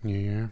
Yeah.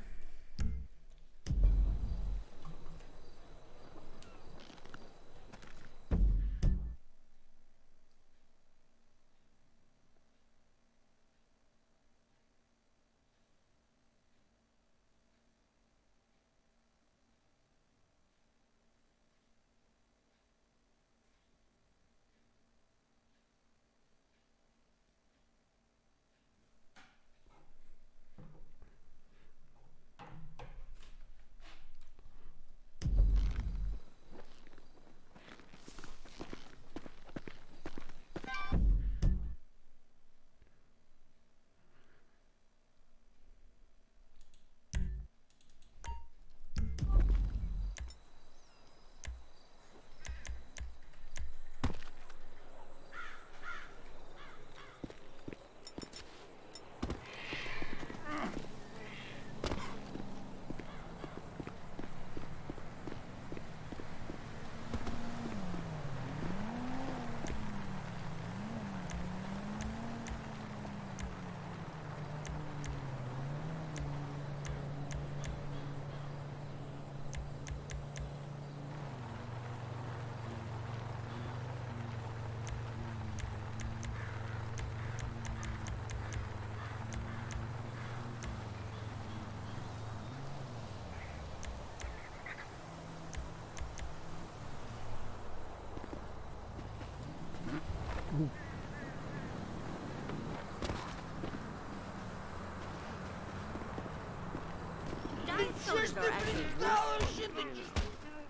Dinosaurs are actually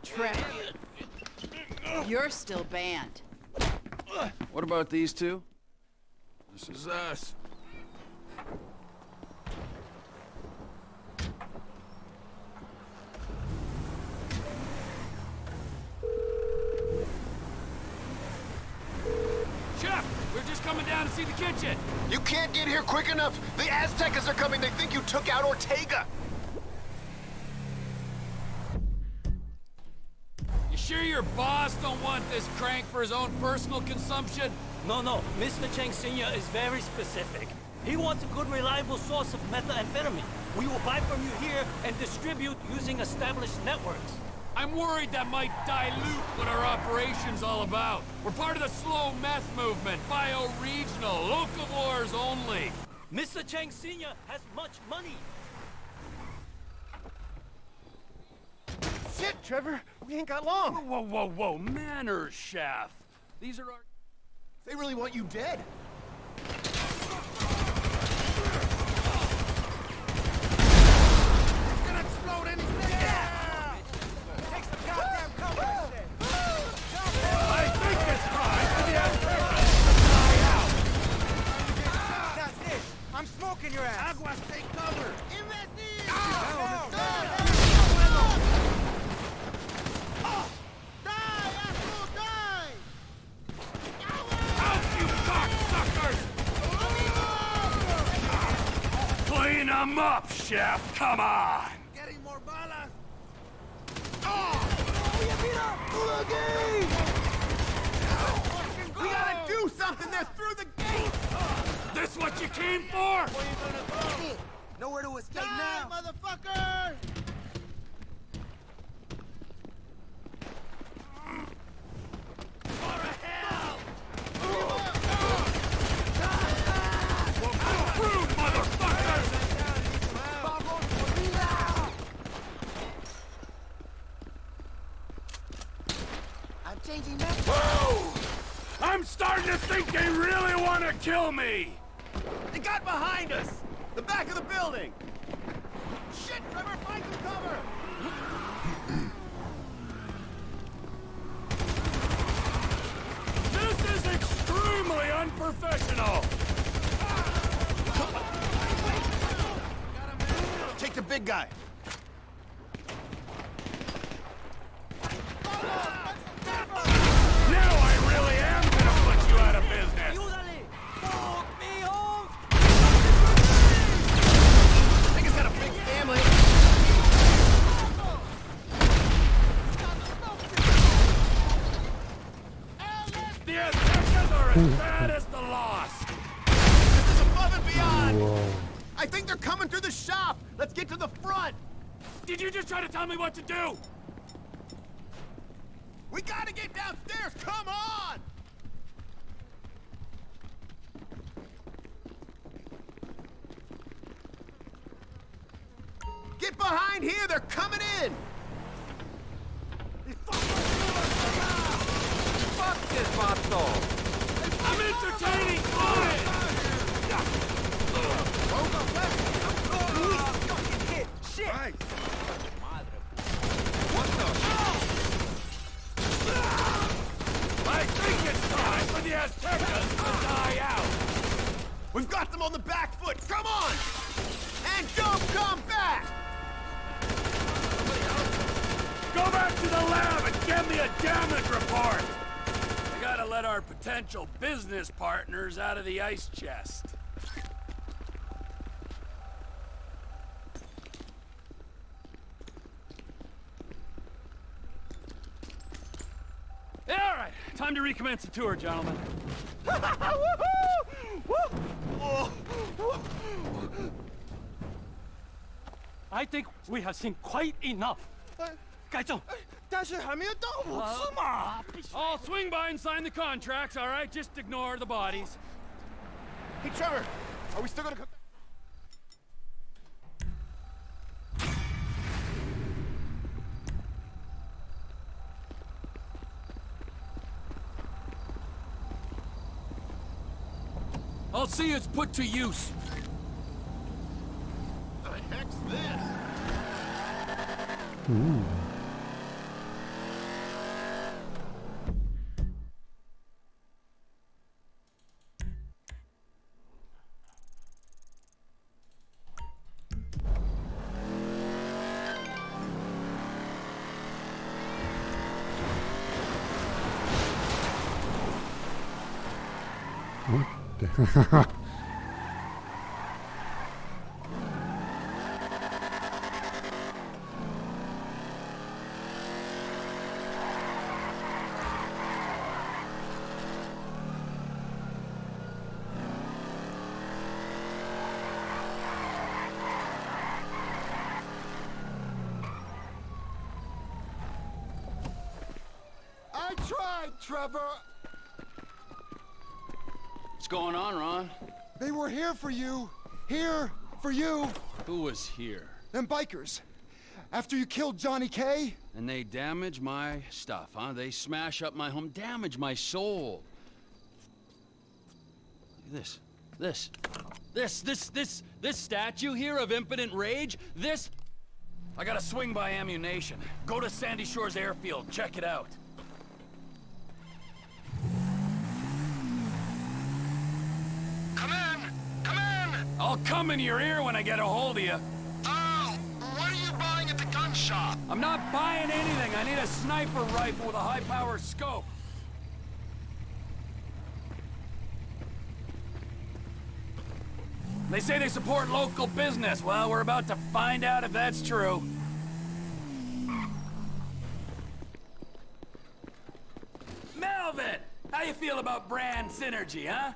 Trevor, you're still banned. What about these two? This is us. Chef, we're just coming down to see the kitchen. You can't get here quick enough! The Aztecas are coming! They think you took out Ortega! You sure your boss don't want this crank for his own personal consumption? No, Mr. Cheng Sr. is very specific. He wants a good, reliable source of methamphetamine. We will buy from you here and distribute using established networks. I'm worried that might dilute what our operation's all about. We're part of the slow meth movement, bio-regional, locavores only. Mr. Cheng Sr. has much money. Shit, Trevor! We ain't got long! Whoa, manners, chef. These are our... They really want you dead! It's gonna explode any second! Yeah! Take some goddamn cover and shit! I think it's time for the Aztecas to die out! That's it! I'm smoking your ass! Aguas, take cover! Clean them up, chef! Come on! Getting more balas! We gotta do something! They're through the gate! This what you came for? Where you gonna go? Nowhere to escape now! Motherfucker! Rude motherfuckers! I'm changing that. Whoa! I'm starting to think they really want to kill me! They got behind us! The back of the building! Shit, Trevor, find some cover! This is extremely unprofessional! Take the big guy. Now I really am gonna put you out of business! I think it's got a big family. The Aztecas are as bad as the Lost! This is above and beyond. Whoa. I think they're coming through the shop! Let's get to the front! Did you just try to tell me what to do? We gotta get downstairs! Come on! Get behind here! They're coming in! Fuck this vato! I'm entertaining clients! Right. I think it's time for the Aztecas to die out! We've got them on the back foot! Come on! And don't come back! Go back to the lab and get me a damage report! We gotta let our potential business partners out of the ice chest. All right, time to recommence the tour, gentlemen. I think we have seen quite enough. 该正，但是还没有到我是嘛？ I'll swing by and sign the contracts, all right? Just ignore the bodies. Hey, Trevor, are we still gonna come? I'll see it's put to use. The heck's this? I tried, Trevor. What's going on, Ron? They were here for you. Here for you. Who was here? Them bikers. After you killed Johnny K. And they damage my stuff, huh? They smash up my home, damage my soul. Look at this statue here of impotent rage, this... I gotta swing by ammunition. Go to Sandy Shores Airfield, check it out. Come in! I'll come in your ear when I get a hold of you. Oh, what are you buying at the gun shop? I'm not buying anything. I need a sniper rifle with a high-powered scope. They say they support local business. Well, we're about to find out if that's true. Melvin! How you feel about brand synergy, huh?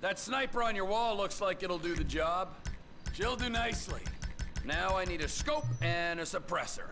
That sniper on your wall looks like it'll do the job. She'll do nicely. Now I need a scope and a suppressor.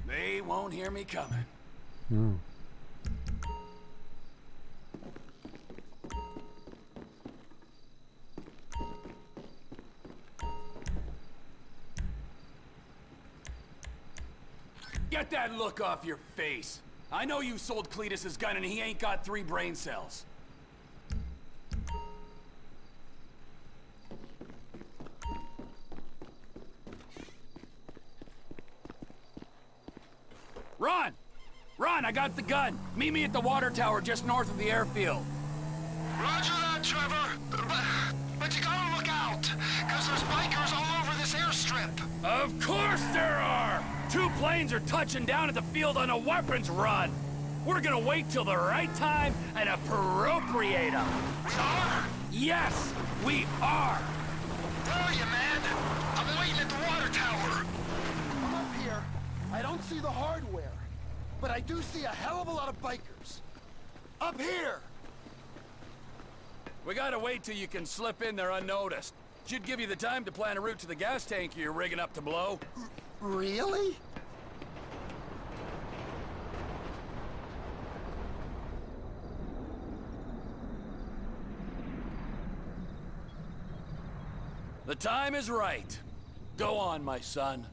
They won't hear me coming. No. Get that look off your face. I know you sold Cletus his gun and he ain't got 3 brain cells. Run! Run, I got the gun. Meet me at the water tower just north of the airfield. Roger that, Trevor. But you gotta look out, because there's bikers all over this airstrip. Of course there are! 2 planes are touching down at the field on a weapons run. We're gonna wait till the right time and appropriate them. We are? Yes, we are. Where are you, man? I'm waiting at the water tower. I'm up here. I don't see the hardware, but I do see a hell of a lot of bikers. Up here! We gotta wait till you can slip in there unnoticed. Should give you the time to plan a route to the gas tank you're rigging up to blow. Really? The time is right. Go on, my son.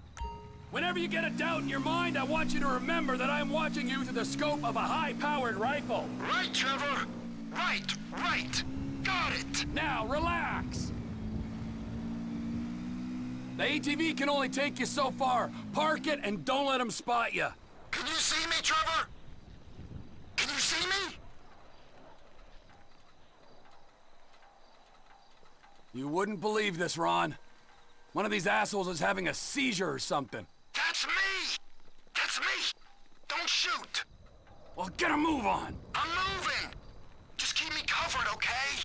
Whenever you get a doubt in your mind, I want you to remember that I'm watching you through the scope of a high-powered rifle. Right, Trevor. Right. Got it. Now, relax. The ATV can only take you so far. Park it and don't let them spot you. Can you see me, Trevor? Can you see me? You wouldn't believe this, Ron. One of these assholes is having a seizure or something. That's me! That's me! Don't shoot! Well, get a move on. I'm moving! Just keep me covered, okay?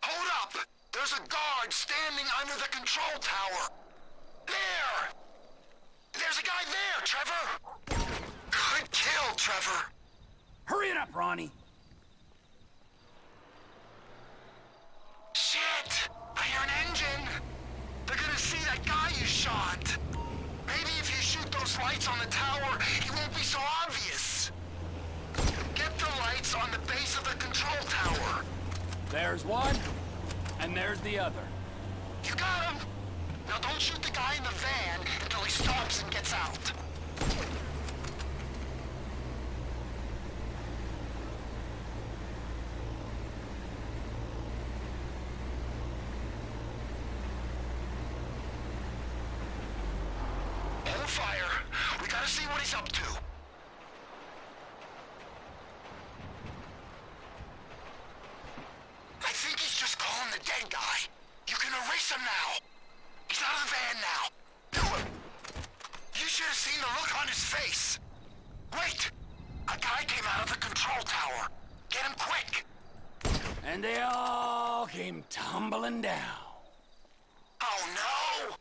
Hold up! There's a guard standing under the control tower! There! There's a guy there, Trevor! Good kill, Trevor! Hurry it up, Ronnie. Shit! I hear an engine! They're gonna see that guy you shot! Maybe if you shoot those lights on the tower, it won't be so obvious! Get the lights on the base of the control tower! There's one, and there's the other. You got him! Now don't shoot the guy in the van until he stops and gets out. Hold fire. We gotta see what he's up to. I think he's just calling the dead guy. You can erase him now. He's out of the van now. Do it. You should have seen the look on his face. Wait. A guy came out of the control tower. Get him quick. And they all came tumbling down. Oh no!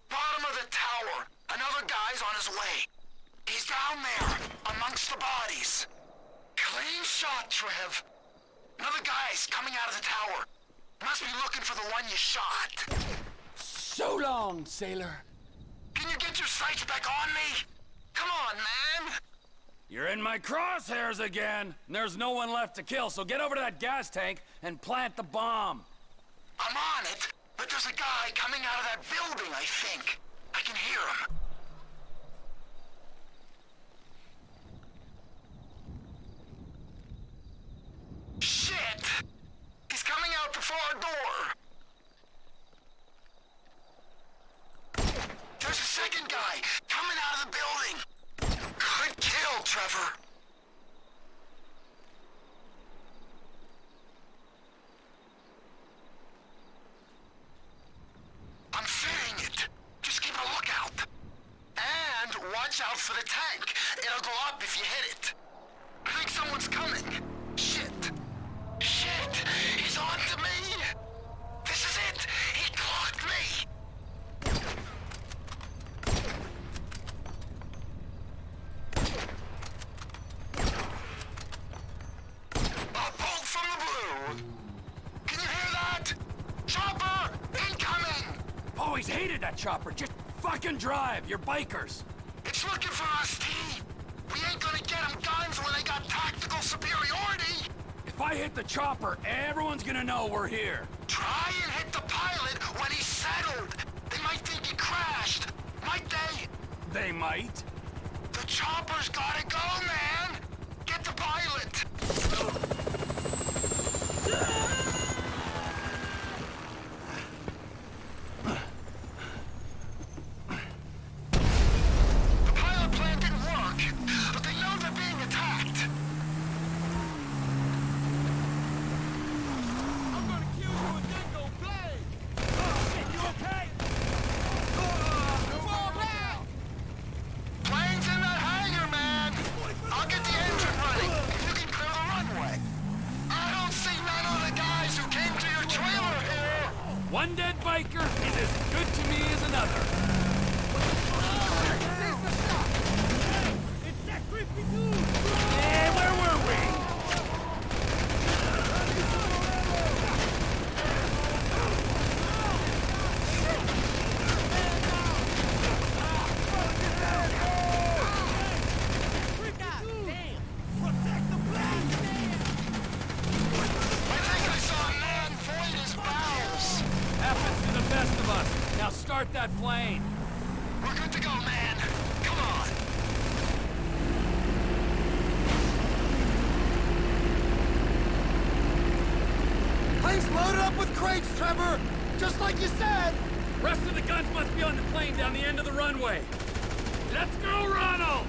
Bottom of the tower. Another guy's on his way. He's down there, amongst the bodies. Clean shot, Trev. Another guy's coming out of the tower. Must be looking for the one you shot. So long, sailor. Can you get your sights back on me? Come on, man. You're in my crosshairs again, and there's no one left to kill, so get over to that gas tank and plant the bomb. I'm on it, but there's a guy coming out of that building, I think. I can hear him. Shit! He's coming out the far door. There's a second guy coming out of the building. Good kill, Trevor. I'm fitting it. Just keep a lookout. And watch out for the tank. It'll go up if you hit it. I think someone's coming. Shit. Shit! He's on to me! This is it! He clocked me! A bolt from the blue! Can you hear that? Chopper! Incoming! Always hated that chopper. Just fucking drive. You're bikers. It's looking for us, T! We ain't gonna get them guns when they got tactical superiority! If I hit the chopper, everyone's gonna know we're here. Try and hit the pilot when he's settled! They might think he crashed! Might they? They might. The chopper's gotta go, man! Get the pilot! The pilot plan didn't work, but they know they're being attacked. I'm gonna kill you and then go play! You okay? Fall down! Plane's in that hangar, man! I'll get the engine running if you can clear the runway. I don't see none of the guys who came to your trailer here! One dead biker is as good to me as another. It's that creepy dude! Hey, where were we? I think I saw a man void his bowels. Happens to the best of us. Now start that plane. We're good to go, man. Come on. Plane's loaded up with crates, Trevor! Just like you said! Rest of the guns must be on the plane down the end of the runway. Let's go, Ronald!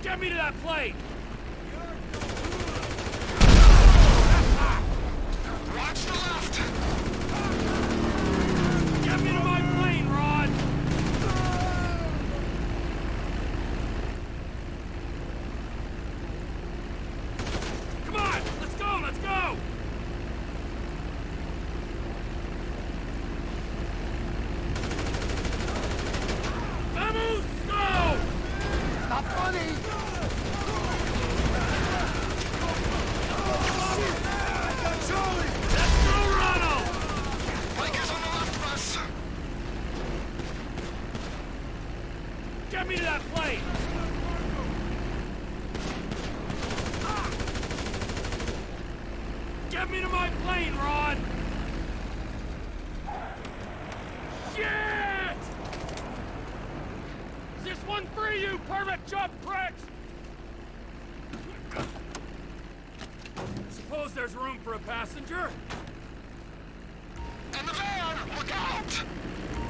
Get me to that plane! Watch the left. Get me to my plane, Rod! Come on! Let's go! Let's go! Vamos! Go! Not funny! Let's go, Ronald! Bikers on the left of us. Get me to that plane! Get me to my plane, Rod! Shit! Is this one for you, permit jump pricks? Suppose there's room for a passenger? And the van! Look out!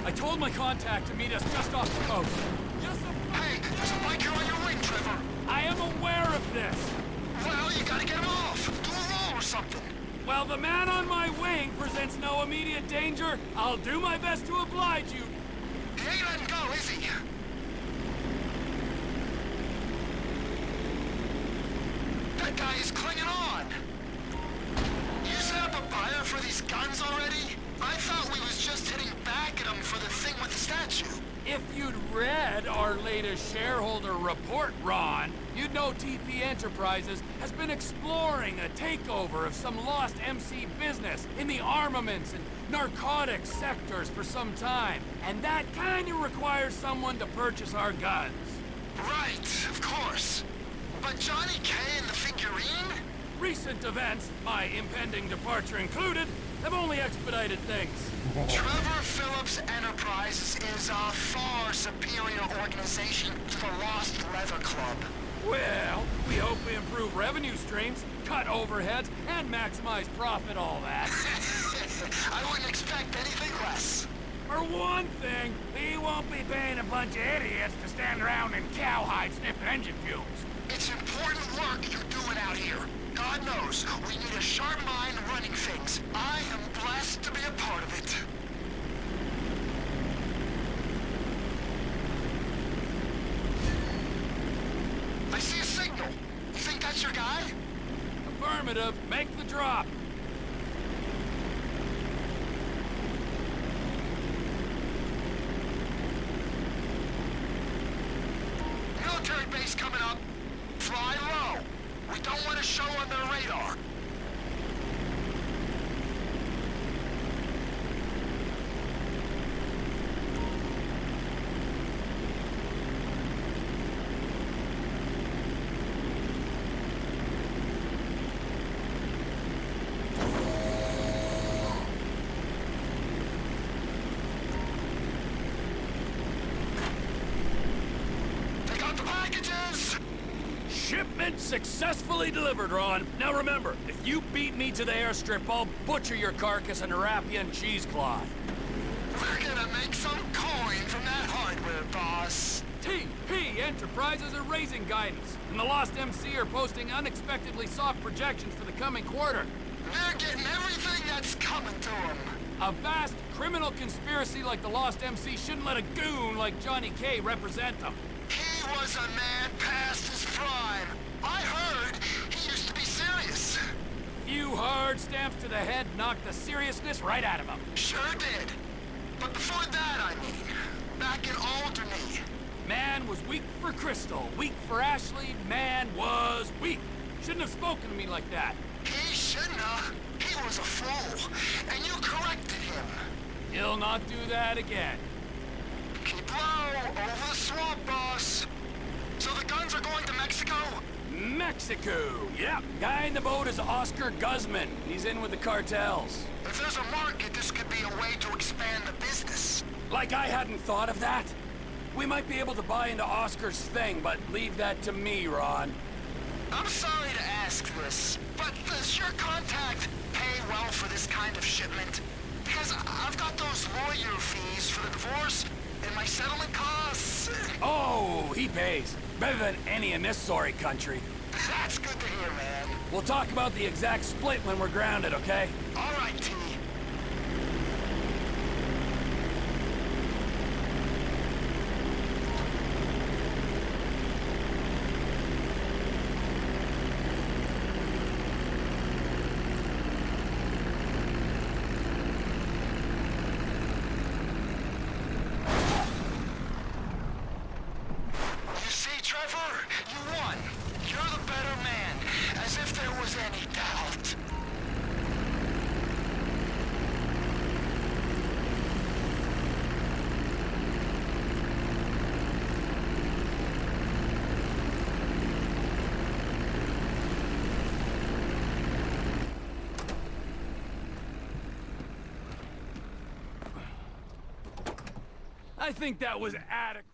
I told my contact to meet us just off the coast. Hey, there's a biker on your wing, Trevor. I am aware of this. Well, you gotta get him off. Do a roll or something. While the man on my wing presents no immediate danger, I'll do my best to oblige you. He ain't letting go, is he? That guy is clinging on. You set up a buyer for these guns already? I thought we was just hitting back at him for the thing with the statue. If you'd read our latest shareholder report, Ron, you'd know TP Enterprises has been exploring a takeover of some lost MC business in the armaments and narcotics sectors for some time. And that kinda requires someone to purchase our guns. Right, of course. But Johnny K and the figurine? Recent events, my impending departure included, have only expedited things. Trevor Phillips Enterprises is a far superior organization to the Lost Leather Club. Well, we hope we improve revenue streams, cut overheads, and maximize profit, all that. I wouldn't expect anything less. For one thing, we won't be paying a bunch of idiots to stand around in cowhide sniffing engine fumes. It's important work you're doing out here. God knows, we need a sharp mind running things. I am blessed to be a part of it. I see a signal. You think that's your guy? Affirmative. Make the drop. Military base coming up. Fly low. We don't want to show on their radar. Shipment successfully delivered, Ron. Now remember, if you beat me to the airstrip, I'll butcher your carcass and wrap you in cheesecloth. We're gonna make some coin from that hardware, boss. TP Enterprises are raising guidance, and the Lost MC are posting unexpectedly soft projections for the coming quarter. They're getting everything that's coming to them. A vast criminal conspiracy like the Lost MC shouldn't let a goon like Johnny K represent them. He was a man past his prime. I heard he used to be serious. Few hard stamps to the head knocked the seriousness right out of him. Sure did. But before that, I mean, back in Alderney. Man was weak for Crystal, weak for Ashley, man was weak. Shouldn't have spoken to me like that. He shouldn't have. He was a fool, and you corrected him. He'll not do that again. Keep low, over the swamp, boss. So the guns are going to Mexico? Mexico! Yep, guy in the boat is Oscar Guzman. He's in with the cartels. If there's a market, this could be a way to expand the business. Like I hadn't thought of that. We might be able to buy into Oscar's thing, but leave that to me, Ron. I'm sorry to ask this, but does your contact pay well for this kind of shipment? Because I've got those lawyer fees for the divorce and my settlement costs. Oh, he pays. Better than any in this sorry country. That's good to hear, man. We'll talk about the exact split when we're grounded, okay? All right, T. You see, Trevor? You won. You're the better man. As if there was any doubt. I think that was adequate.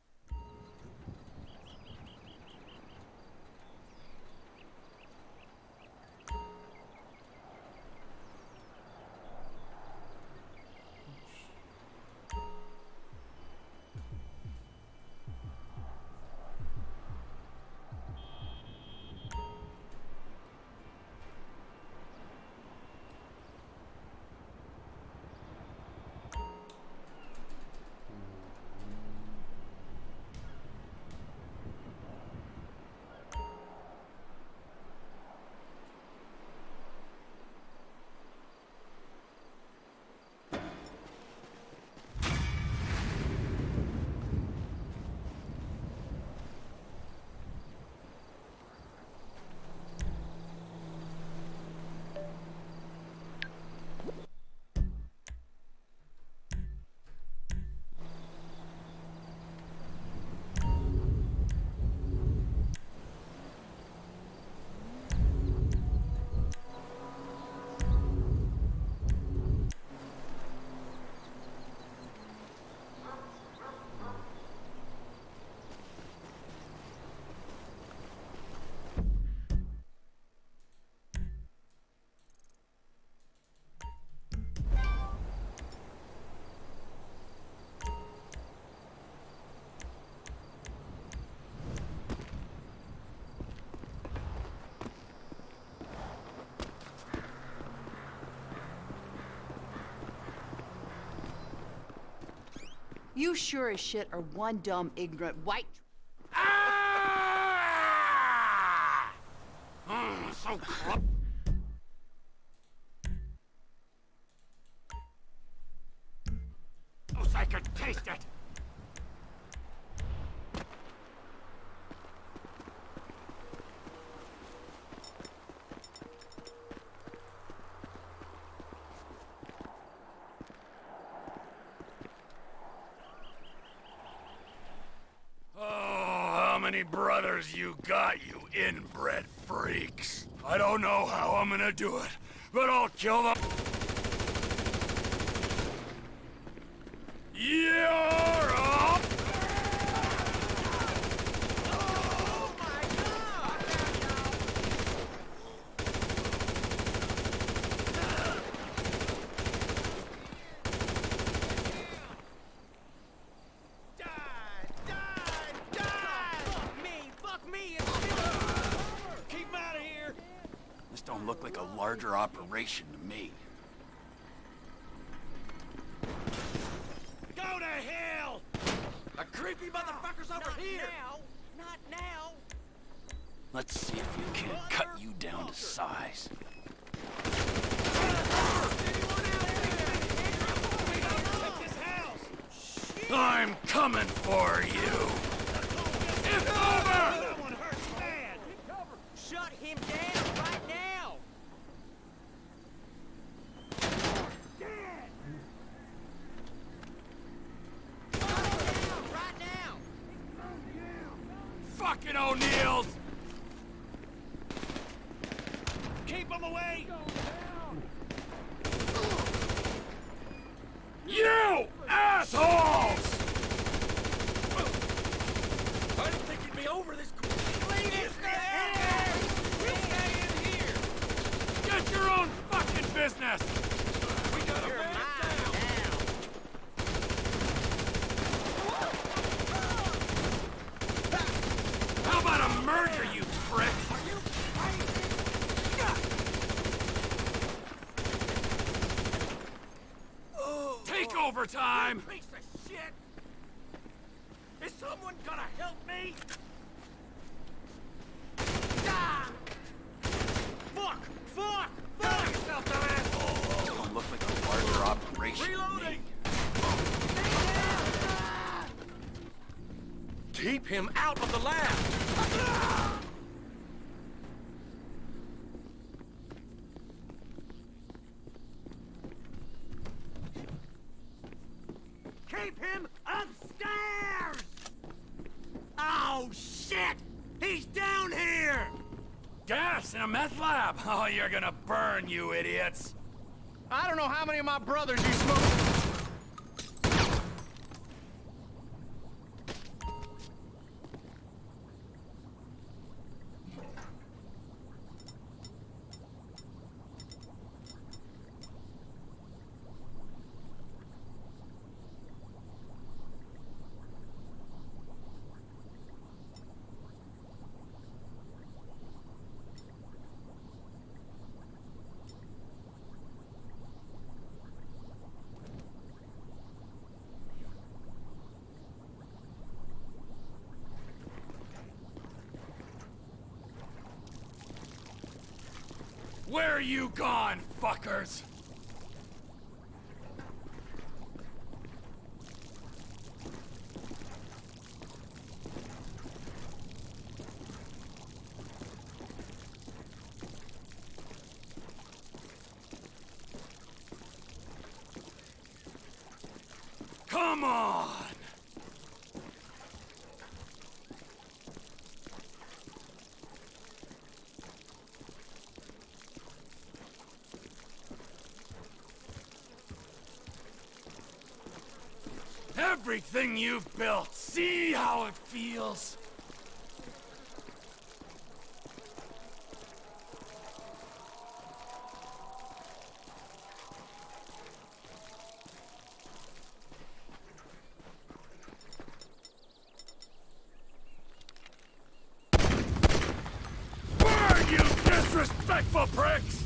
You sure as shit are one dumb, ignorant white... Ah! So close. I could taste it. How many brothers you got, you inbred freaks? I don't know how I'm gonna do it, but I'll kill them. You're up! Oh my god! larger operation to me. Go to hell! A creepy motherfucker's over here! Not now! Let's see if you can't cut you down to size. I'm coming for you! It's over! That one hurts bad! Shut him down right now! Right now! Fucking O'Neills! Keep him away! You assholes! I didn't think you'd be over this quick. Get your own fucking business! We got a man down! How about a merger, you prick? Take over time! Piece of shit! Is someone gonna help me? Ah! Fuck! Fuck! Fuck! Yourself, dumbass! Don't look like a larger operation to me. Reloading! Keep him out of the lab! Keep him upstairs! Oh, shit! He's down here! Gas in a meth lab! Oh, you're gonna burn, you idiots! I don't know how many of my brothers you smoke. Where you gone, fuckers? Come on! Everything you've built, see how it feels? Burn, you disrespectful pricks!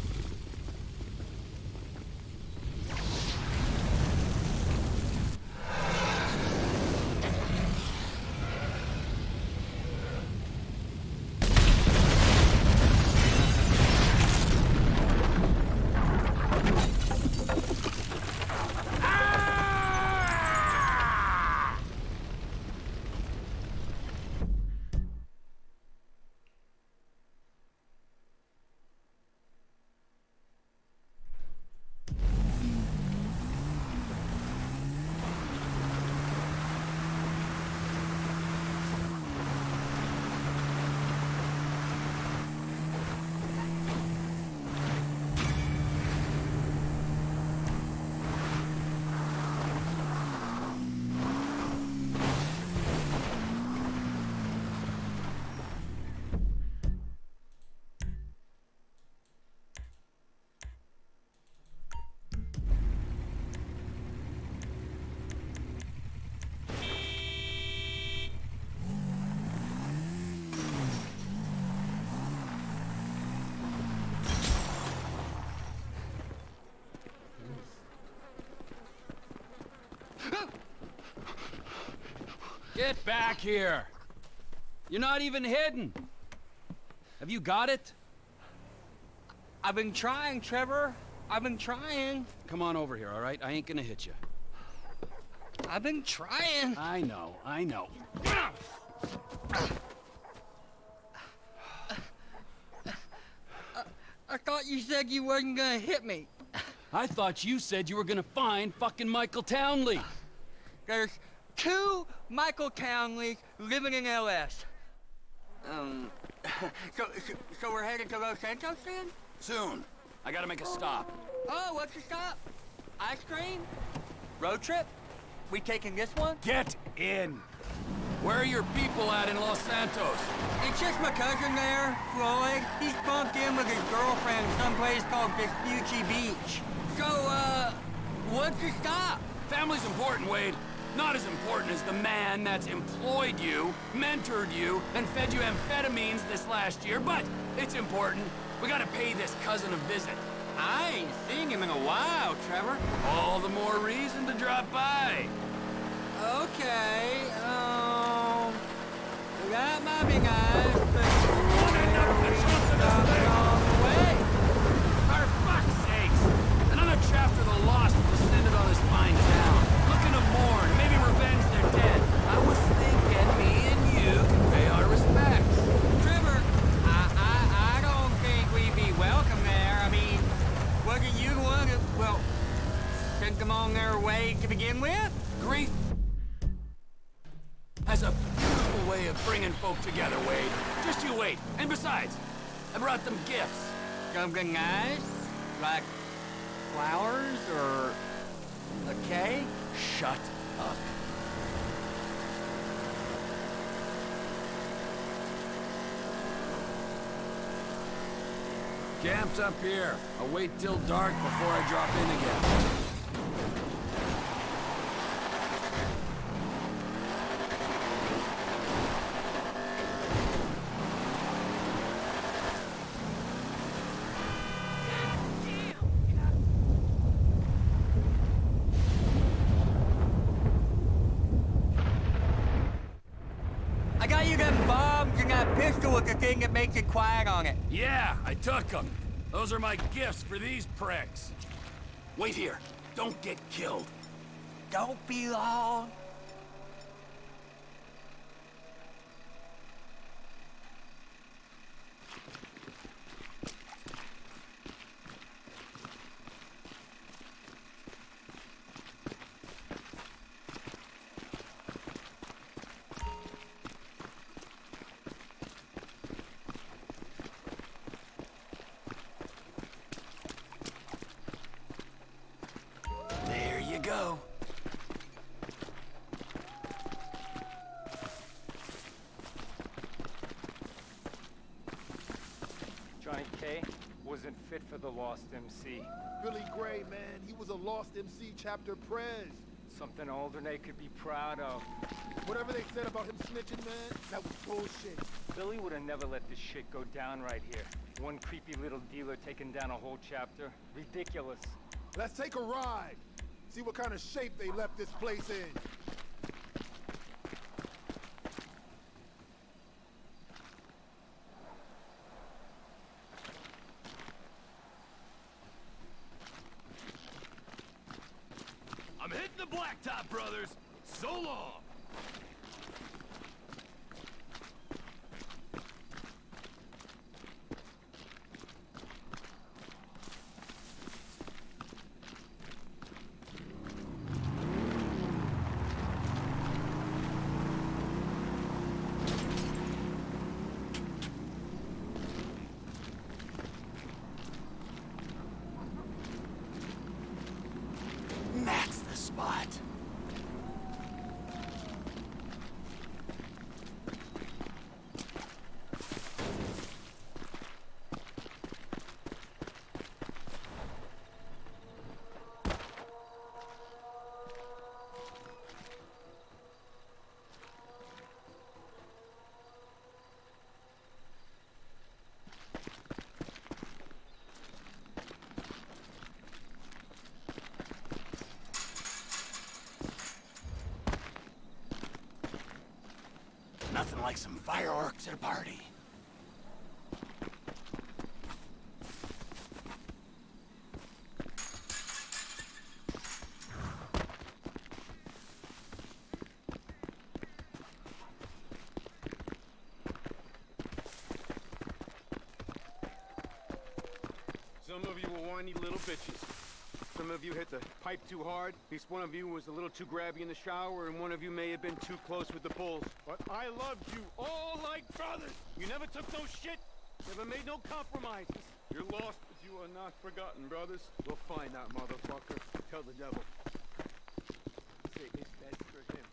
Get back here! You're not even hidden! Have you got it? I've been trying, Trevor. I've been trying. Come on over here, all right? I ain't gonna hit you. I've been trying. I know, I know. I thought you said you wasn't gonna hit me. I thought you said you were gonna find fucking Michael Townley. There's 2 Michael Townleys living in LS. So we're headed to Los Santos then? Soon. I gotta make a stop. Oh, what's the stop? Ice cream? Road trip? We taking this one? Get in! Where are your people at in Los Santos? It's just my cousin there, Floyd. He's bunked in with his girlfriend someplace called Vespucci Beach. So, what's the stop? Family's important, Wade. Not as important as the man that's employed you, mentored you, and fed you amphetamines this last year, but it's important. We gotta pay this cousin a visit. I ain't seen him in a while, Trevor. All the more reason to drop by. Okay, that might be nice, but on the way. For fuck's sakes! Another chapter of the lost descended on this fine town. Looking to mourn, maybe revenge their dead. I was thinking me and you can pay our respects. Trevor, I don't think we'd be welcome there. I mean, wasn't you the one who, well, sent them on their way to begin with? Grief has a beautiful way of bringing folk together, Wade. Just you wait. And besides, I brought them gifts. Something nice? Like flowers or a cake? Shut up. Camp's up here. I'll wait till dark before I drop in again. I got you them bombs and that pistol with the thing that makes it quiet on it. Yeah, I took them. Those are my gifts for these pricks. Wait here. Don't get killed. Don't be long. There you go. Johnny K wasn't fit for the Lost MC. Billy Gray, man, he was a Lost MC chapter prez. Something Alderney could be proud of. Whatever they said about him snitching, man, that was bullshit. Billy would have never let this shit go down right here. One creepy little dealer taking down a whole chapter. Ridiculous. Let's take a ride. See what kind of shape they left this place in. I'm hitting the blacktop, brothers. So long. That's the spot. Nothing like some fireworks at a party. Some of you were whiny little bitches. Some of you hit the pipe too hard. At least one of you was a little too grabby in the shower, and one of you may have been too close with the bulls. But I loved you all like brothers. You never took no shit. Never made no compromises. You're lost, but you are not forgotten, brothers. We'll find that motherfucker. Tell the devil. Say his bed for him.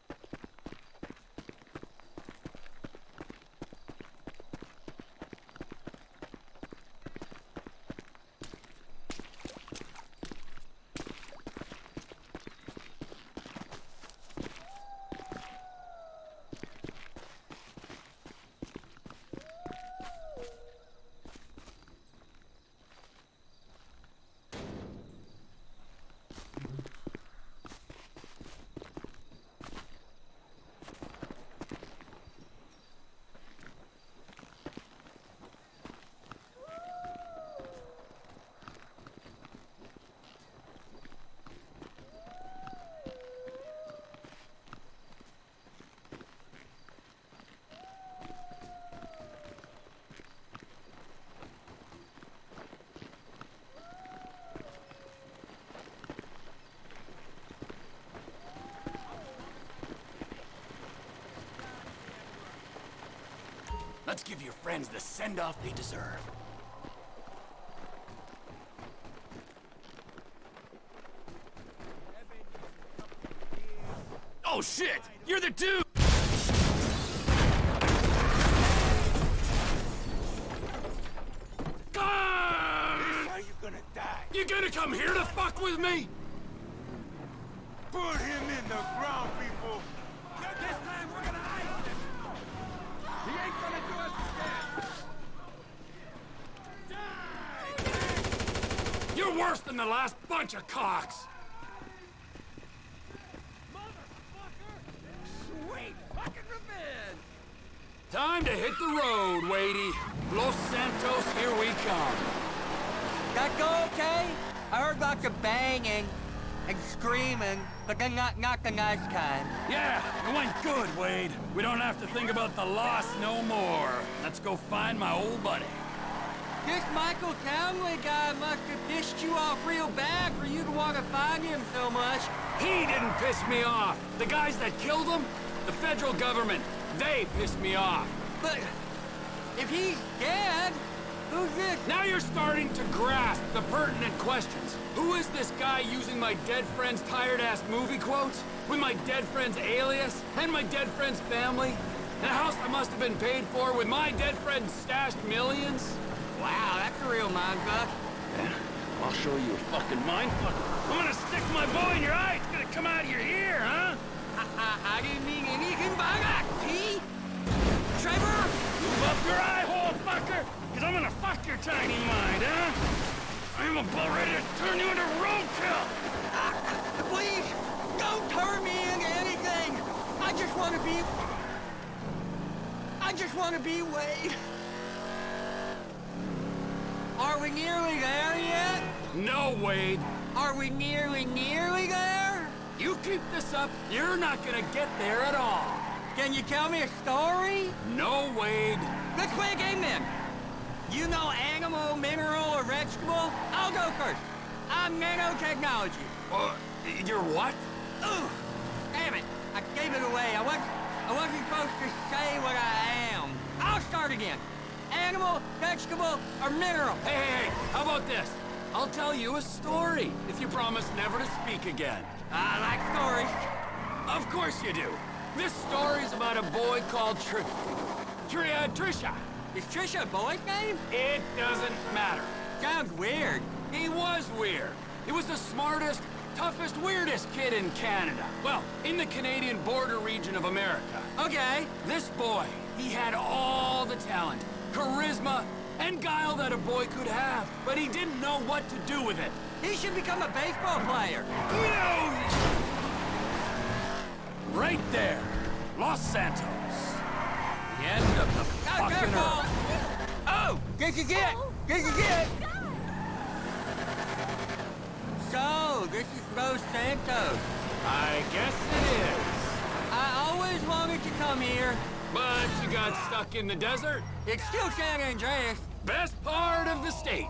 Let's give your friends the send-off they deserve. Oh shit! You're the dude! Are you gonna die? You gonna come here to fuck with me? Put him in the ground, people! This time we're gonna ice him! He ain't gonna do us again! You're worse than the last bunch of cocks! Motherfucker! Sweet fucking revenge! Time to hit the road, Wadey. Los Santos, here we come. That go okay? I heard lots of banging and screaming, but then not the nice kind. Yeah, it went good, Wade. We don't have to think about the loss no more. Let's go find my old buddy. This Michael Townley guy must have pissed you off real bad for you to want to find him so much. He didn't piss me off. The guys that killed him, the federal government, they pissed me off. But if he's dead, who's this? Now you're starting to grasp the pertinent questions. Who is this guy using my dead friend's tired-ass movie quotes? With my dead friend's alias? And my dead friend's family? And a house that must have been paid for with my dead friend's stashed millions? Wow, that's a real mindfuck. Yeah, I'll show you a fucking mindfuck. I'm gonna stick my bow in your eye. It's gonna come out of your ear, huh? I didn't mean anything by that, T. Trevor! Move up your eye hole, fucker! Cause I'm gonna fuck your tiny mind, huh? I'm about ready to turn you into roadkill! Please, don't turn me into anything! I just want to be Wade. Are we nearly there yet? No, Wade. Are we nearly there? You keep this up, you're not gonna get there at all. Can you tell me a story? No, Wade. Let's play a game then. You know animal, mineral, or vegetable? I'll go first. I'm nanotechnology. You're what? Ooh, damn it. I gave it away. I wasn't supposed to say what I am. I'll start again. Animal, vegetable, or mineral? Hey, how about this? I'll tell you a story if you promise never to speak again. I like stories. Of course you do. This story's about a boy called Trisha. Is Trisha a boy's name? It doesn't matter. Sounds weird. He was weird. He was the smartest, toughest, weirdest kid in Canada. Well, in the Canadian border region of America. Okay. This boy, he had all the talent, charisma, and guile that a boy could have, but he didn't know what to do with it. He should become a baseball player. No! Right there, Los Santos. the end of the fucking earth. Oh! Get you get! Get you get! So, this is Los Santos. I guess it is. I always wanted to come here. But you got stuck in the desert. It's still San Andreas. Best part of the state.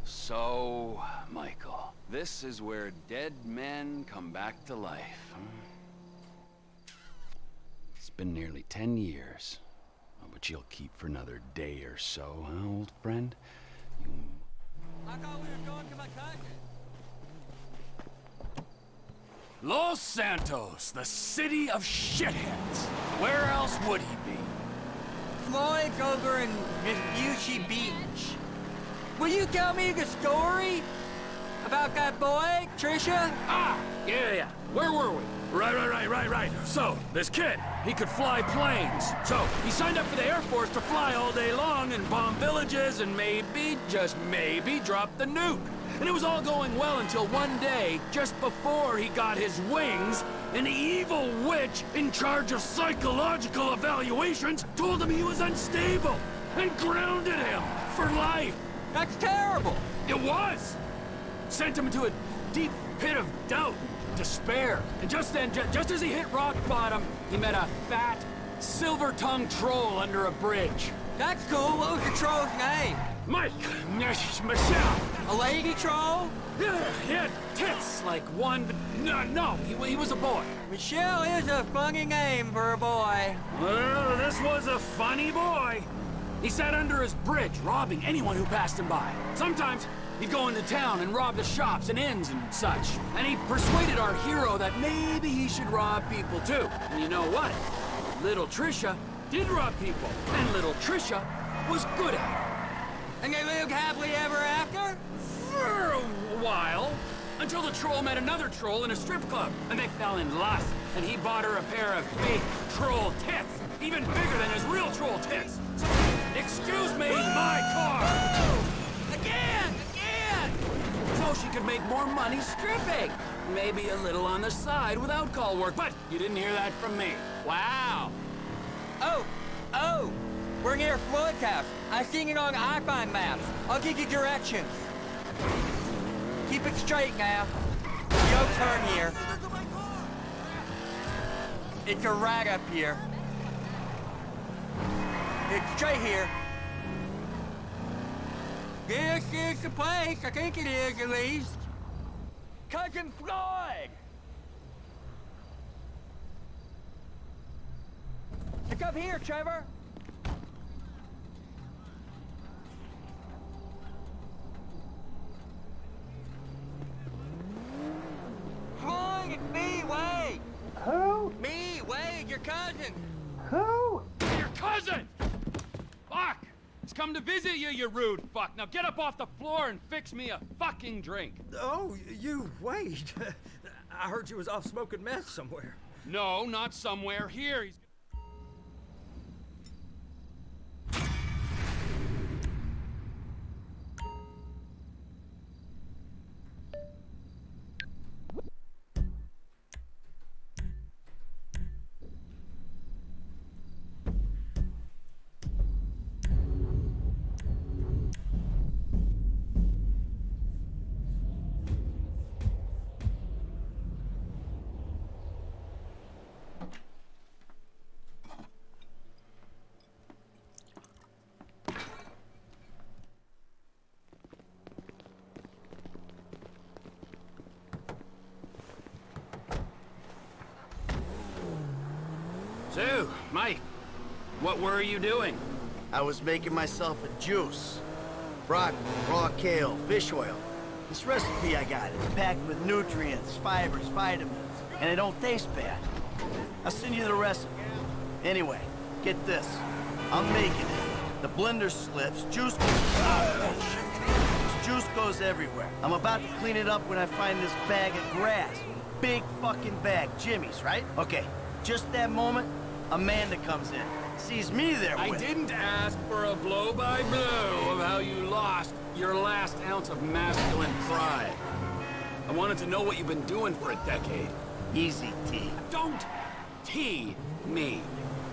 So, Michael, this is where dead men come back to life. It's been nearly 10 years. Oh, but you'll keep for another day or so, huh, old friend? I thought we were going to my cousin. Los Santos, the city of shitheads. Where else would he be? Floyd's over in Vespucci Beach. Will you tell me the story about that boy, Trisha? Ah, yeah. Where were we? Right. So, this kid, he could fly planes. So, he signed up for the Air Force to fly all day long and bomb villages and maybe, just maybe, drop the nuke. And it was all going well until one day, just before he got his wings, an evil witch in charge of psychological evaluations told him he was unstable and grounded him for life. That's terrible. It was! Sent him into a deep pit of doubt and despair. And just then, just as he hit rock bottom, he met a fat, silver-tongued troll under a bridge. That's cool. What was the troll's name? Mike! Michelle! A lady troll? Yeah, he had tits like one, but no, he was a boy. Michelle is a funny name for a boy. Well, this was a funny boy. He sat under his bridge, robbing anyone who passed him by. Sometimes he'd go into town and rob the shops and inns and such. And he persuaded our hero that maybe he should rob people too. And you know what? Little Trisha did rob people. And little Trisha was good at it. And they lived happily ever after? For a while. Until the troll met another troll in a strip club. And they fell in lust. And he bought her a pair of fake troll tits. Even bigger than his real troll tits. So, excuse me, my car! Again! So she could make more money stripping. Maybe a little on the side without call work, but you didn't hear that from me. Wow. Oh! We're near Floyd's house. I've seen it on iPhone maps. I'll give you directions. Keep it straight now. Yo, turn here. It's a right up here. It's straight here. This is the place. I think it is, at least. Cousin Floyd! It's up here, Trevor. Floyd, it's me, Wade. Who? Me, Wade, your cousin. Who? Your cousin! Fuck! He's come to visit you, you rude fuck. Now get up off the floor and fix me a fucking drink. Oh, you, Wade. I heard you was off smoking meth somewhere. No, not somewhere here. He's... So, Mike, what were you doing? I was making myself a juice. Broccoli, raw kale, fish oil. This recipe I got is packed with nutrients, fibers, vitamins, and it don't taste bad. I'll send you the recipe. Anyway, get this. I'm making it. The blender slips, juice goes everywhere. I'm about to clean it up when I find this bag of grass. Big fucking bag, Jimmy's, right? Okay, just that moment, Amanda comes in. Sees me there I with... didn't ask for a blow-by-blow of how you lost your last ounce of masculine pride. I wanted to know what you've been doing for a decade. Easy, T. Don't T me.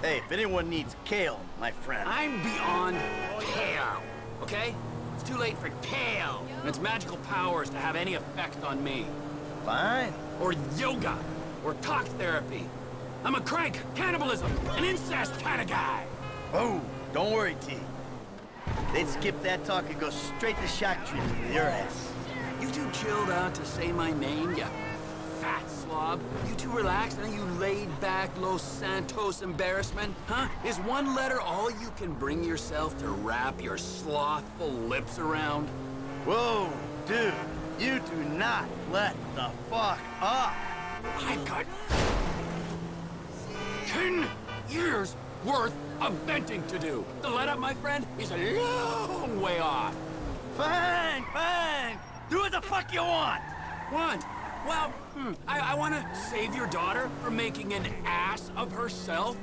Hey, if anyone needs kale, my friend... I'm beyond kale, okay? It's too late for kale and its magical powers to have any effect on me. Fine. Or yoga, or talk therapy. I'm a crank, cannibalism, an incest kind of guy. Oh, don't worry, T. They'd skip that talk and go straight to shock treatment with your ass. You too chilled out to say my name, you fat slob? You too relaxed and you laid back Los Santos embarrassment? Huh? Is one letter all you can bring yourself to wrap your slothful lips around? Whoa, dude. You do not let the fuck up. I've got 10 years worth of venting to do. The let up, my friend, is a long way off. Fine, fine. Do what the fuck you want. Want? Well, I want to save your daughter from making an ass of herself.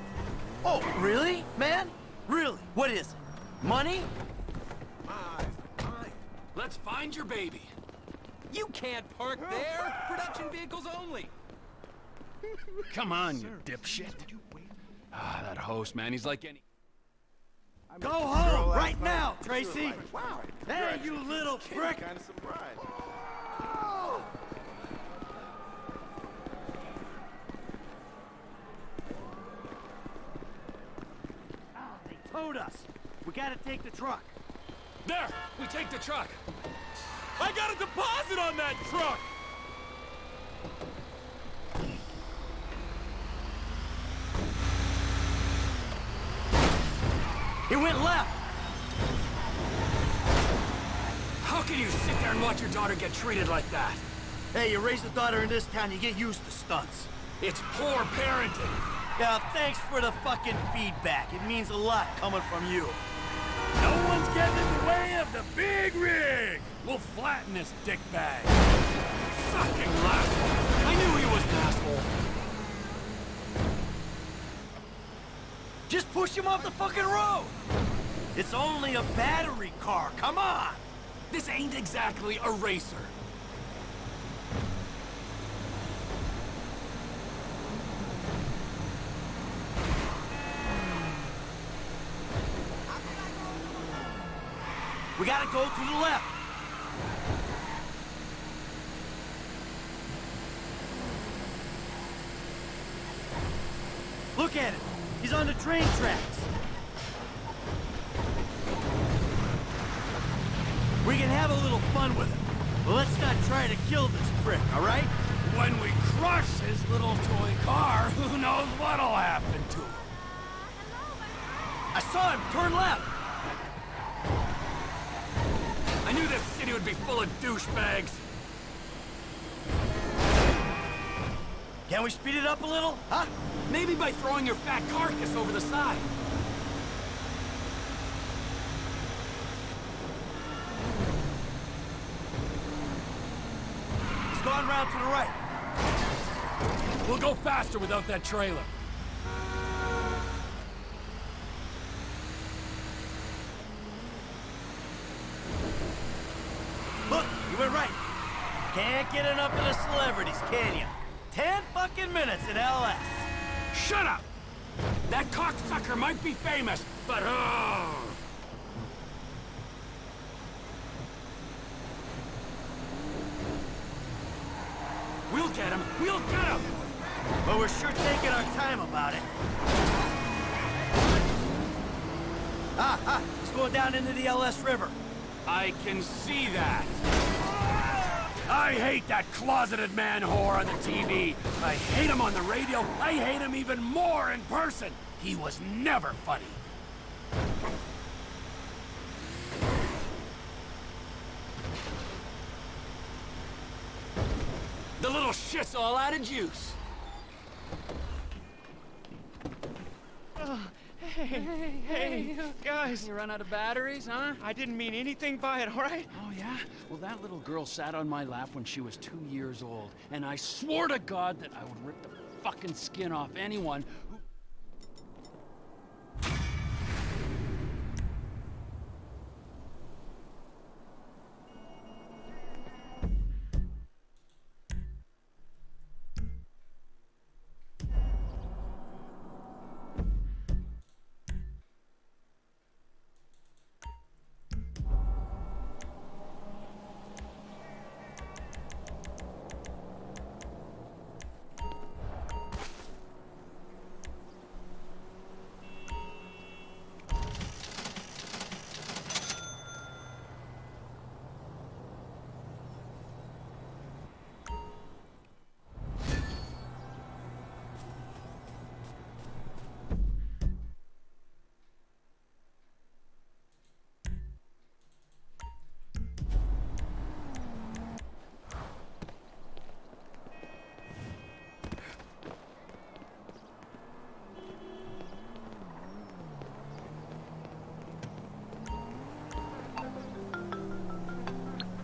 Oh, really, man? Really? What is it? Money? Let's find your baby. You can't park there! Production vehicles only! Come on, you dipshit. Ah, that host, man, he's like any... Go home right now, Tracy! Wow! Hey, you little prick! Kind of surprised. They towed us. We gotta take the truck. There! We take the truck! I got a deposit on that truck! He went left! How can you sit there and watch your daughter get treated like that? Hey, you raise a daughter in this town, you get used to stunts. It's poor parenting. Yeah, thanks for the fucking feedback. It means a lot coming from you. No one's getting in the way of the big rig! We'll flatten this dickbag. Fucking left. I knew he was an asshole. Just push him off the fucking road! It's only a battery car, come on! This ain't exactly a racer. We gotta go to the left. Look at it. He's on the train tracks. We can have a little fun with him. But let's not try to kill this prick, all right? When we crush his little toy car, who knows what'll happen to him? I saw him turn left. I knew this city would be full of douchebags. Can we speed it up a little, huh? Maybe by throwing your fat carcass over the side. He's gone round to the right. We'll go faster without that trailer. Look, you went right. Can't get enough of the celebrities, can you? 10 fucking minutes in LS. Shut up! That cocksucker might be famous, but we'll get him! We'll get him! But we're sure taking our time about it. He's going down into the LS River. I can see that. I hate that closeted man whore on the TV. I hate him on the radio. I hate him even more in person. He was never funny. shit's all out of juice. Hey, guys. You run out of batteries, huh? I didn't mean anything by it, all right? Oh, yeah? Well, that little girl sat on my lap when she was 2 years old, and I swore to God that I would rip the fucking skin off anyone who...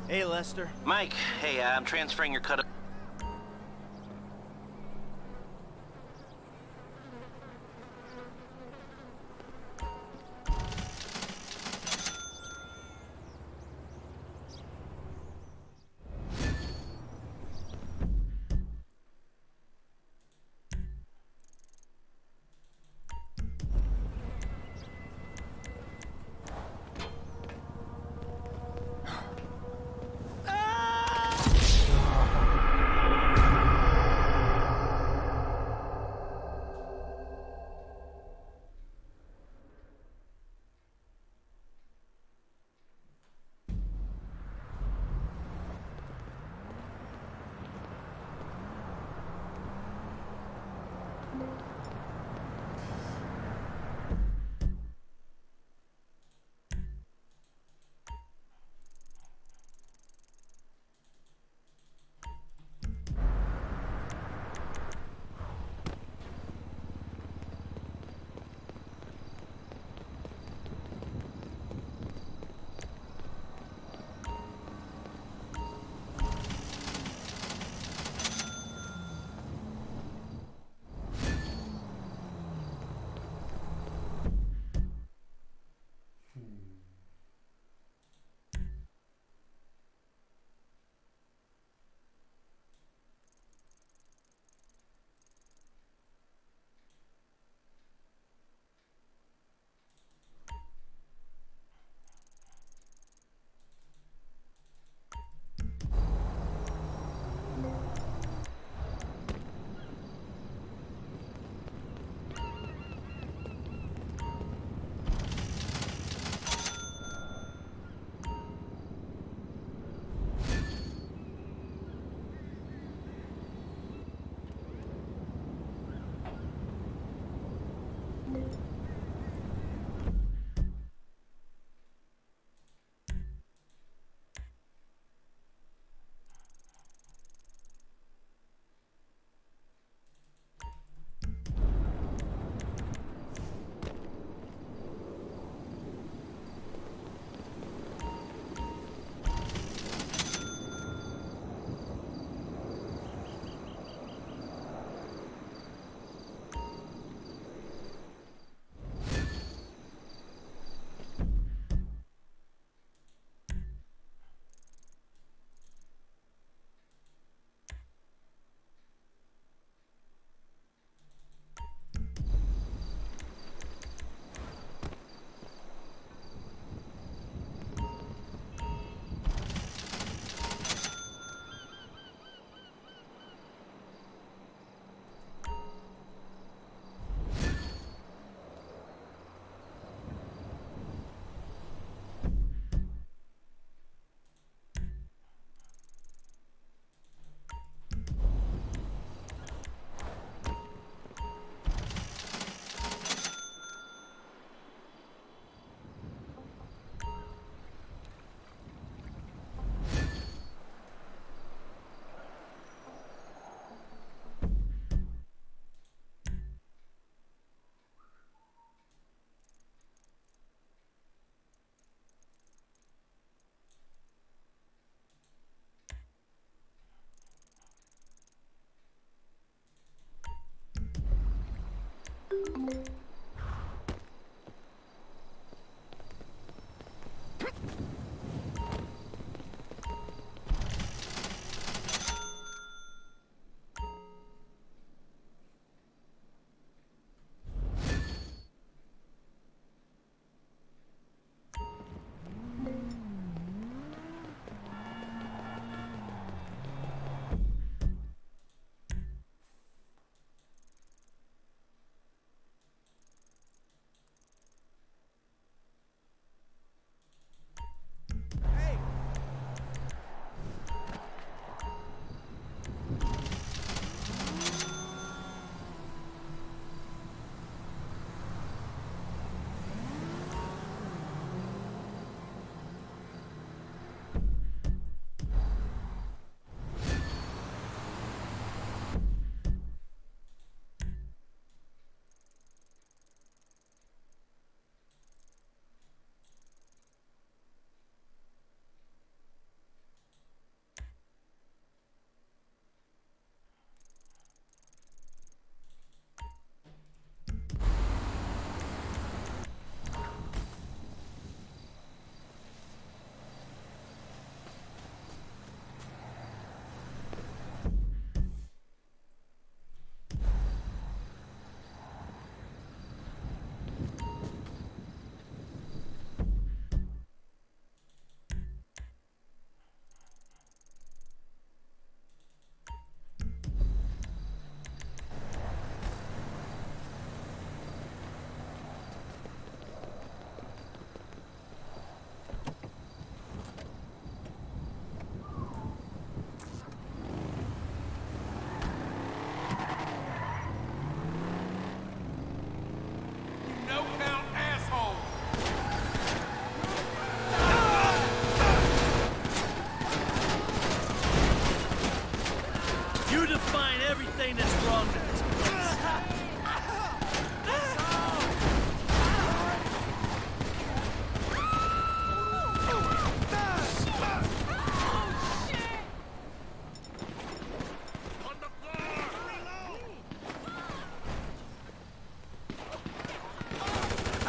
Hey, Lester. Mike, hey, I'm transferring your cut.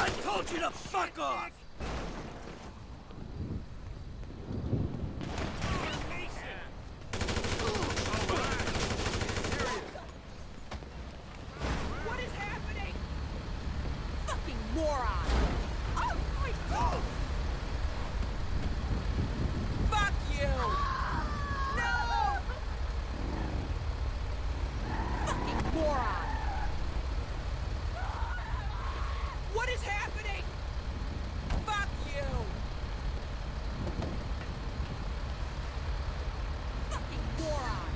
I told you to fuck off! What is happening? Fucking moron! Oh my God! Fuck you! No! Fucking moron! What is happening? Fuck you! Fucking moron!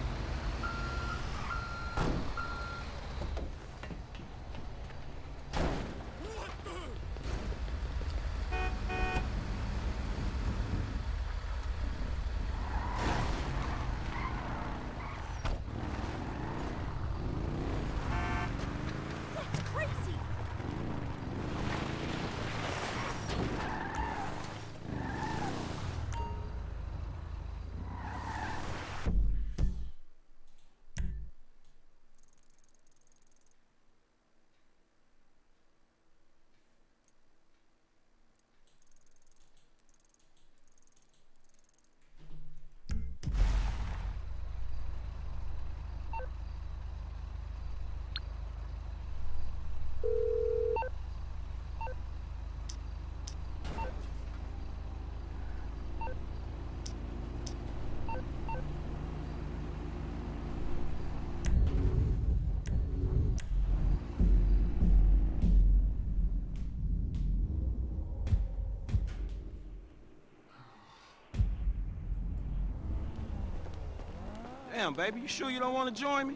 That's crazy! Damn, baby, you sure you don't want to join me?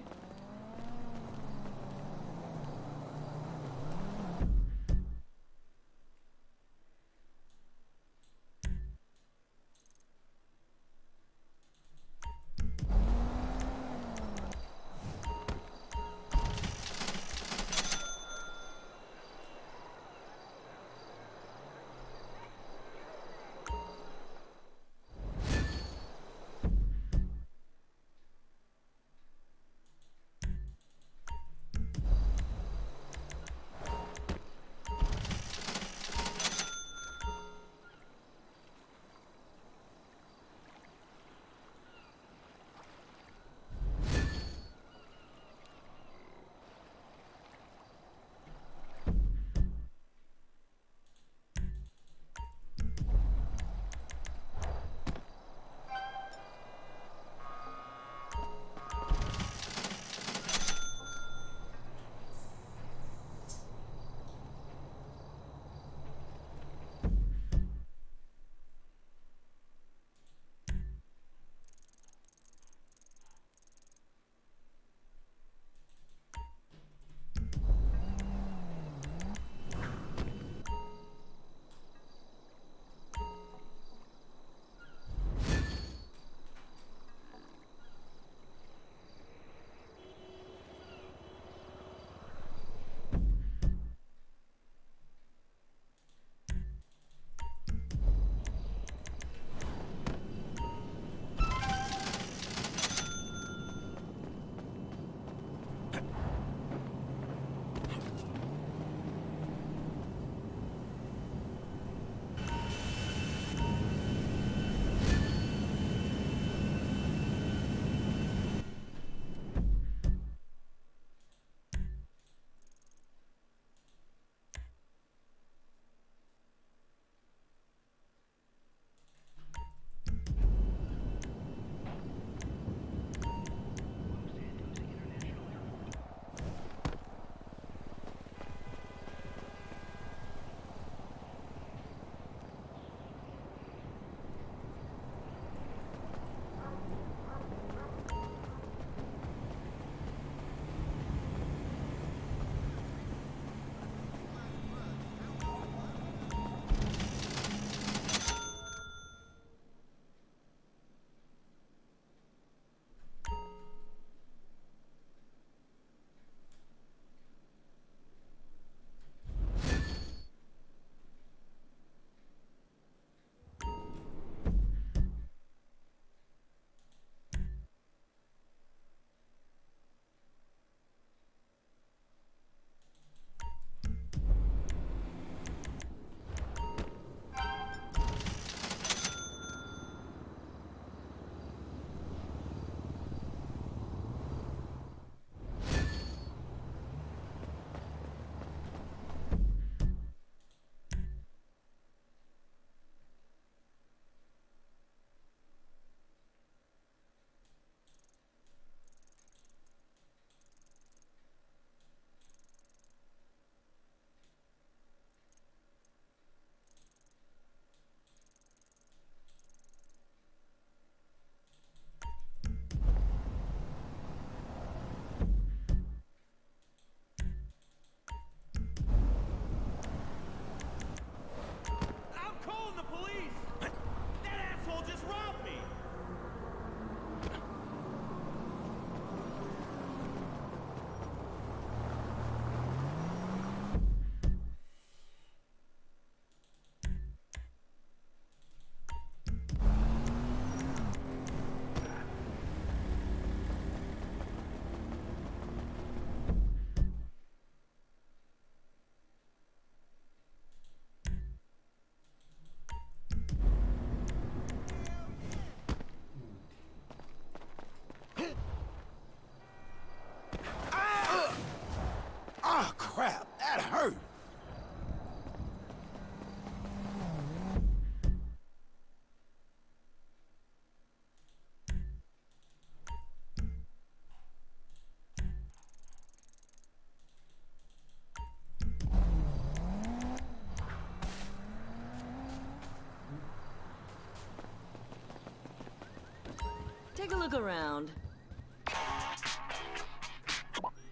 look around.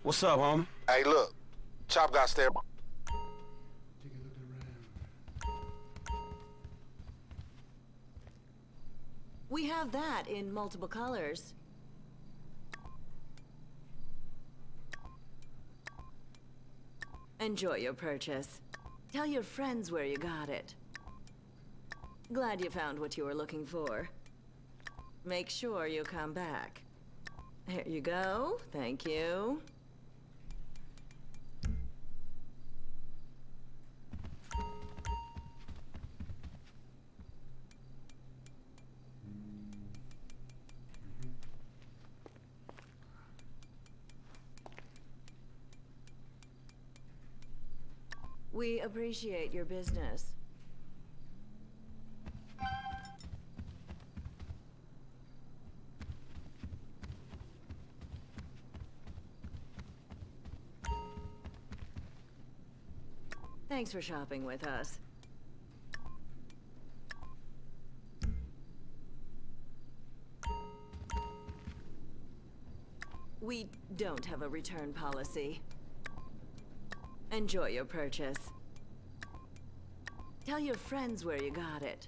What's up, homie? Hey, look. Chop got stabbed. We have that in multiple colors. Enjoy your purchase. Tell your friends where you got it. Glad you found what you were looking for. Make sure you come back. Here you go. Thank you. We appreciate your business. Thanks for shopping with us. We don't have a return policy. Enjoy your purchase. Tell your friends where you got it.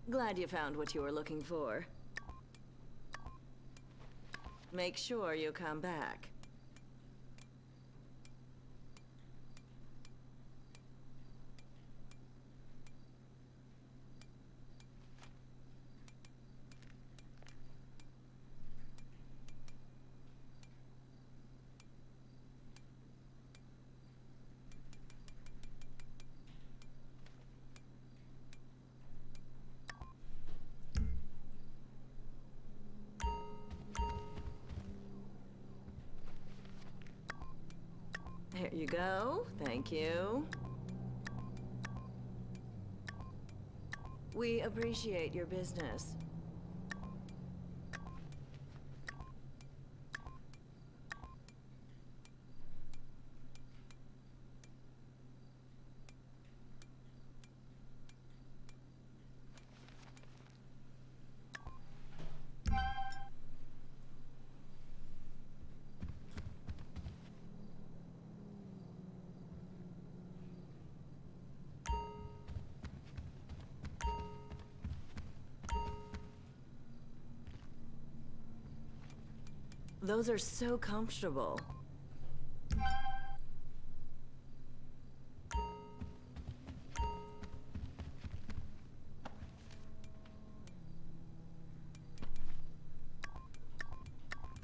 Glad you found what you were looking for. Make sure you come back. Here you go. Thank you. We appreciate your business. Those are so comfortable.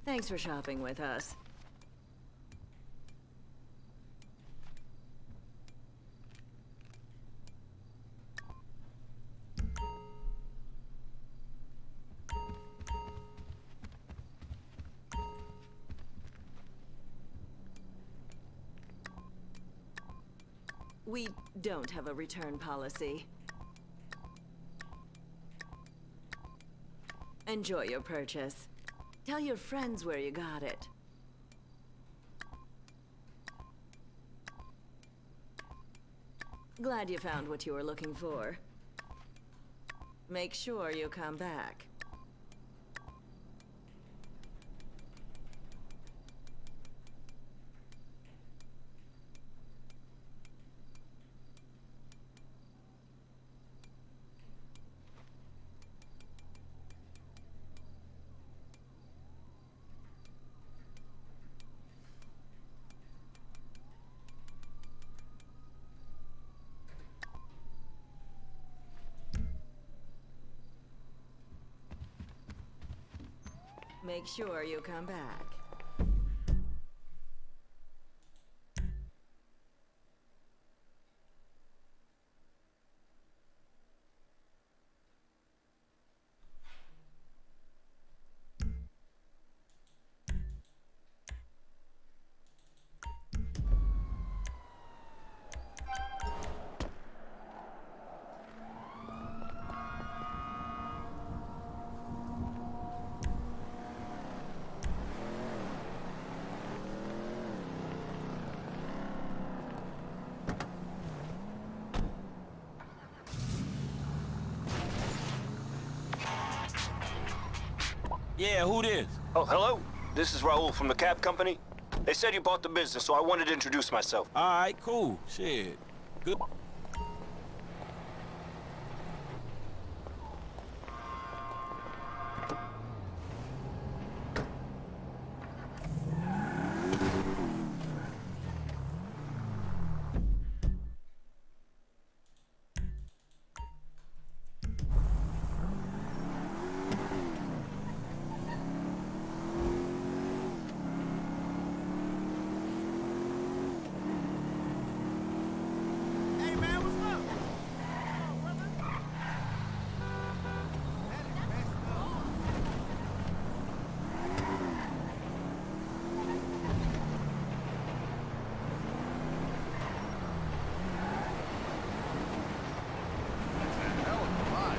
Thanks for shopping with us. We don't have a return policy. Enjoy your purchase. Tell your friends where you got it. Glad you found what you were looking for. Make sure you come back. Make sure you come back. Yeah, who this? Oh, hello? This is Raul from the cab company. They said you bought the business, so I wanted to introduce myself. All right, cool. Shit. Good. Hell of a ride.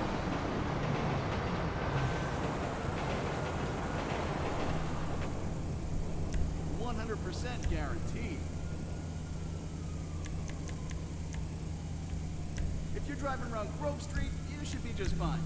100% guaranteed. If you're driving around Grove Street, you should be just fine.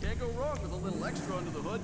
Can't go wrong with a little extra under the hood.